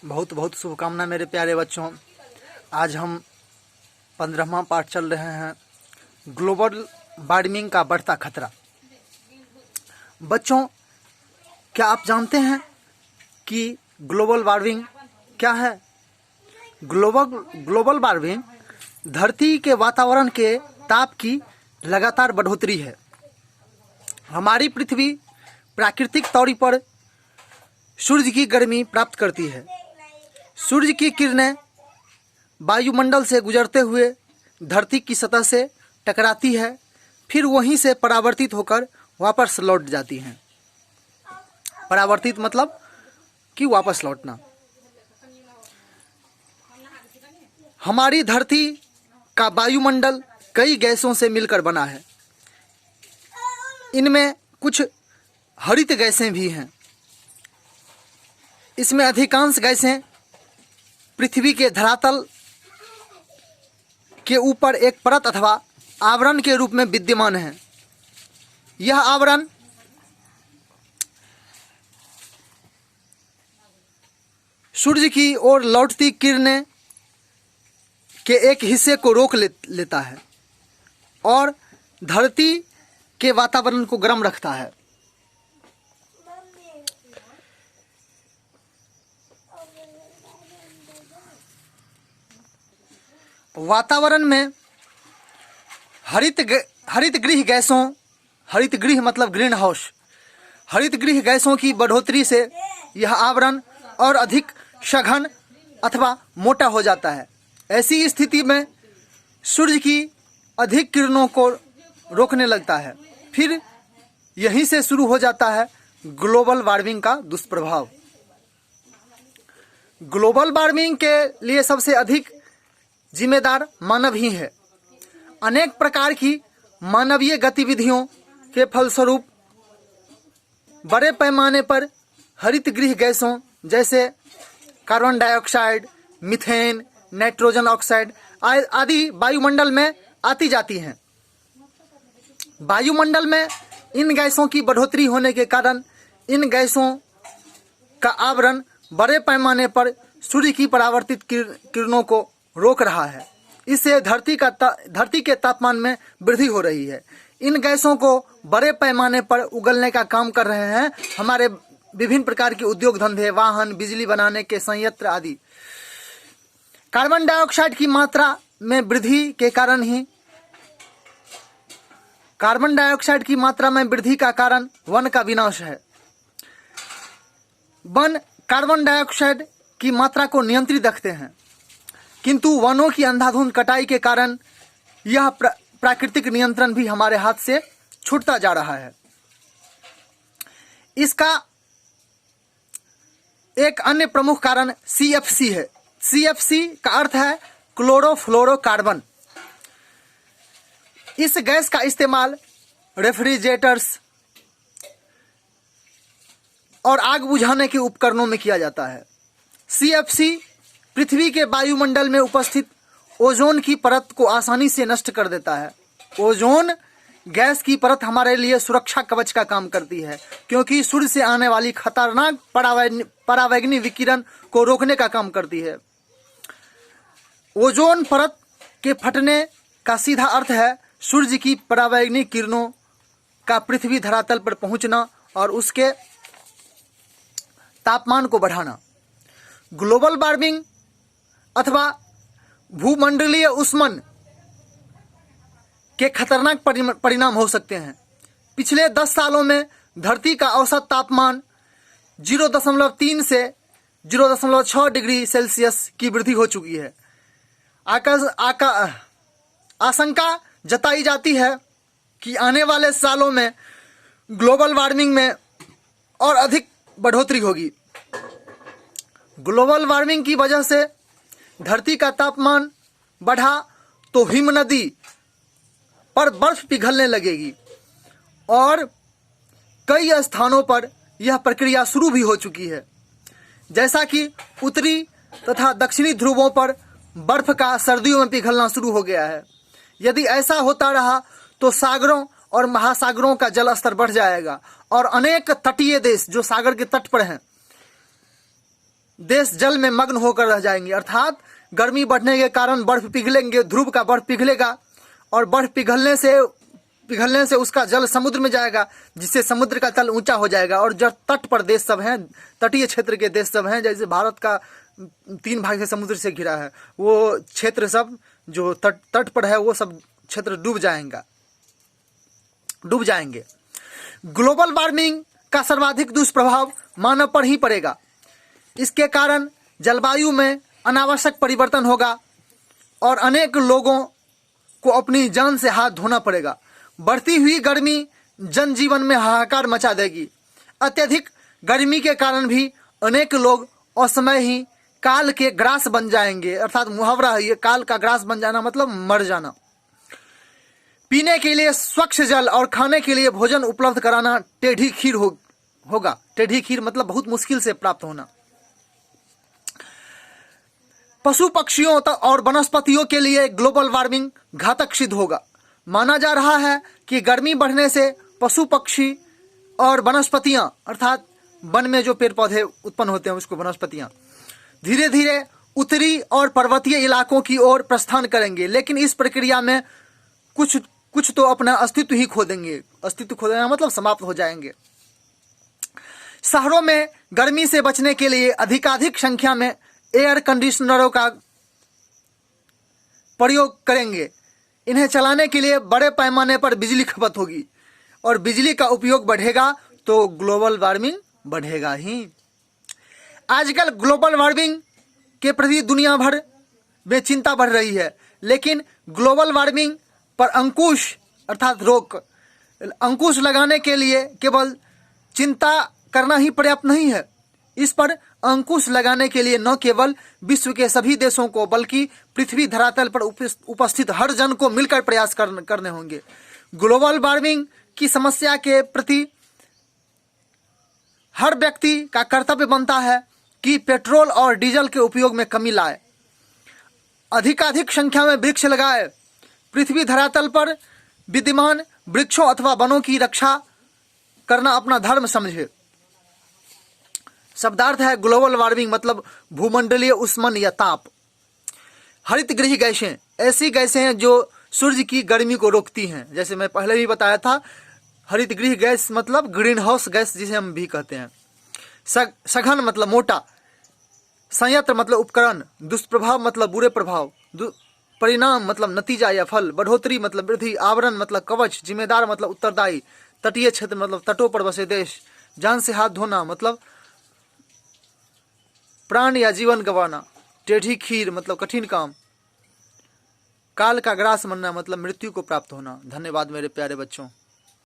बहुत बहुत शुभकामना मेरे प्यारे बच्चों। आज हम 15वां पाठ चल रहे हैं, ग्लोबल वार्मिंग का बढ़ता खतरा। बच्चों, क्या आप जानते हैं कि ग्लोबल वार्मिंग क्या है? ग्लोबल वार्मिंग धरती के वातावरण के ताप की लगातार बढ़ोतरी है। हमारी पृथ्वी प्राकृतिक तौर पर सूर्य की गर्मी प्राप्त करती है। सूर्य की किरणें वायुमंडल से गुजरते हुए धरती की सतह से टकराती है, फिर वहीं से परावर्तित होकर वापस लौट जाती हैं। परावर्तित मतलब कि वापस लौटना। हमारी धरती का वायुमंडल कई गैसों से मिलकर बना है। इनमें कुछ हरित गैसें भी हैं। इसमें अधिकांश गैसें पृथ्वी के धरातल के ऊपर एक परत अथवा आवरण के रूप में विद्यमान है। यह आवरण सूर्य की ओर लौटती किरणें के एक हिस्से को रोक लेता है और धरती के वातावरण को गर्म रखता है। वातावरण में हरित गृह मतलब ग्रीन हाउस, हरित गृह गैसों की बढ़ोतरी से यह आवरण और अधिक सघन अथवा मोटा हो जाता है। ऐसी स्थिति में सूर्य की अधिक किरणों को रोकने लगता है। फिर यहीं से शुरू हो जाता है ग्लोबल वार्मिंग का दुष्प्रभाव। ग्लोबल वार्मिंग के लिए सबसे अधिक जिम्मेदार मानव ही है। अनेक प्रकार की मानवीय गतिविधियों के फलस्वरूप बड़े पैमाने पर हरित गृह गैसों जैसे carbon dioxide, methane, nitrogen oxide आदि वायुमंडल में आती जाती हैं। वायुमंडल में इन गैसों की बढ़ोतरी होने के कारण इन गैसों का आवरण बड़े पैमाने पर सूर्य की परावर्तित किरणों को रोक रहा है। इससे धरती के तापमान में वृद्धि हो रही है। इन गैसों को बड़े पैमाने पर उगलने का काम कर रहे हैं हमारे विभिन्न प्रकार के उद्योग धंधे, वाहन, बिजली बनाने के संयंत्र आदि। कार्बन डाइऑक्साइड की मात्रा में वृद्धि का कारण वन का विनाश है। वन कार्बन डाइऑक्साइड की मात्रा को नियंत्रित रखते हैं, किंतु वनों की अंधाधुंध कटाई के कारण यह प्राकृतिक नियंत्रण भी हमारे हाथ से छूटता जा रहा है। इसका एक अन्य प्रमुख कारण CFC है। CFC का अर्थ है क्लोरोफ्लोरोकार्बन। इस गैस का इस्तेमाल रेफ्रिजरेटर्स और आग बुझाने के उपकरणों में किया जाता है। CFC पृथ्वी के वायुमंडल में उपस्थित ओजोन की परत को आसानी से नष्ट कर देता है। ओजोन गैस की परत हमारे लिए सुरक्षा कवच का काम करती है, क्योंकि सूर्य से आने वाली खतरनाक परावैंगनी विकिरण को रोकने का काम करती है। ओजोन परत के फटने का सीधा अर्थ है सूर्य की परावैंगनी किरणों का पृथ्वी धरातल पर पहुंचना और उसके तापमान को बढ़ाना। ग्लोबल वार्मिंग अथवा भूमंडलीय ऊष्मन के खतरनाक परिणाम हो सकते हैं। पिछले 10 सालों में धरती का औसत तापमान 0.3 से 0.6 डिग्री सेल्सियस की वृद्धि हो चुकी है। आशंका जताई जाती है कि आने वाले सालों में ग्लोबल वार्मिंग में और अधिक बढ़ोतरी होगी। ग्लोबल वार्मिंग की वजह से धरती का तापमान बढ़ा तो हिमनदी पर बर्फ पिघलने लगेगी और कई स्थानों पर यह प्रक्रिया शुरू भी हो चुकी है। जैसा कि उत्तरी तथा दक्षिणी ध्रुवों पर बर्फ का सर्दियों में पिघलना शुरू हो गया है। यदि ऐसा होता रहा तो सागरों और महासागरों का जल स्तर बढ़ जाएगा और अनेक तटीय देश जो सागर के तट पर हैं देश जल में मग्न होकर रह जाएंगे। अर्थात गर्मी बढ़ने के कारण बर्फ पिघलेंगे, ध्रुव का बर्फ पिघलेगा और बर्फ पिघलने से उसका जल समुद्र में जाएगा, जिससे समुद्र का तल ऊंचा हो जाएगा। और जो तट पर देश सब हैं, तटीय क्षेत्र के देश सब हैं, जैसे भारत का 3 भाग से समुद्र से घिरा है, वो क्षेत्र सब जो तट पर है वो सब क्षेत्र डूब जाएंगे। ग्लोबल वार्मिंग का सर्वाधिक दुष्प्रभाव मानव पर ही पड़ेगा। इसके कारण जलवायु में अनावश्यक परिवर्तन होगा और अनेक लोगों को अपनी जान से हाथ धोना पड़ेगा। बढ़ती हुई गर्मी जनजीवन में हाहाकार मचा देगी। अत्यधिक गर्मी के कारण भी अनेक लोग असमय ही काल के ग्रास बन जाएंगे। अर्थात मुहावरा है ये, काल का ग्रास बन जाना मतलब मर जाना। पीने के लिए स्वच्छ जल और खाने के लिए भोजन उपलब्ध कराना टेढ़ी खीर होगा। टेढ़ी खीर मतलब बहुत मुश्किल से प्राप्त होना। पशु पक्षियों और वनस्पतियों के लिए ग्लोबल वार्मिंग घातक सिद्ध होगा। माना जा रहा है कि गर्मी बढ़ने से पशु पक्षी और वनस्पतियां, अर्थात वन में जो पेड़ पौधे उत्पन्न होते हैं उसको वनस्पतियां, धीरे धीरे उत्तरी और पर्वतीय इलाकों की ओर प्रस्थान करेंगे। लेकिन इस प्रक्रिया में कुछ तो अपना अस्तित्व ही खो देंगे। अस्तित्व खो देना मतलब समाप्त हो जाएंगे। शहरों में गर्मी से बचने के लिए अधिकाधिक संख्या में एयर कंडीशनरों का प्रयोग करेंगे। इन्हें चलाने के लिए बड़े पैमाने पर बिजली खपत होगी और बिजली का उपयोग बढ़ेगा तो ग्लोबल वार्मिंग बढ़ेगा ही। आजकल ग्लोबल वार्मिंग के प्रति दुनिया भर में चिंता बढ़ रही है, लेकिन ग्लोबल वार्मिंग पर अंकुश लगाने के लिए केवल चिंता करना ही पर्याप्त नहीं है। इस पर अंकुश लगाने के लिए न केवल विश्व के सभी देशों को बल्कि पृथ्वी धरातल पर उपस्थित हर जन को मिलकर प्रयास करने होंगे। ग्लोबल वार्मिंग की समस्या के प्रति हर व्यक्ति का कर्तव्य बनता है कि पेट्रोल और डीजल के उपयोग में कमी लाए, अधिकाधिक संख्या में वृक्ष लगाए, पृथ्वी धरातल पर विद्यमान वृक्षों अथवा वनों की रक्षा करना अपना धर्म समझे। शब्दार्थ है ग्लोबल वार्मिंग मतलब भूमंडलीय उष्मन या ताप। हरित गृह गैसें ऐसी गैसें हैं जो सूर्य की गर्मी को रोकती हैं। जैसे मैं पहले भी बताया था, हरित गृह गैस मतलब ग्रीन हाउस गैस जिसे हम भी कहते हैं। सघन मतलब मोटा, संयंत्र मतलब उपकरण, दुष्प्रभाव मतलब बुरे प्रभाव, परिणाम मतलब नतीजा या फल, बढ़ोतरी मतलब वृद्धि, आवरण मतलब कवच, जिम्मेदार मतलब उत्तरदायी, तटीय क्षेत्र मतलब तटों पर बसे देश, जान से हाथ धोना मतलब प्राण या जीवन गंवाना, टेढ़ी खीर मतलब कठिन काम, काल का ग्रास बनना मतलब मृत्यु को प्राप्त होना। धन्यवाद मेरे प्यारे बच्चों।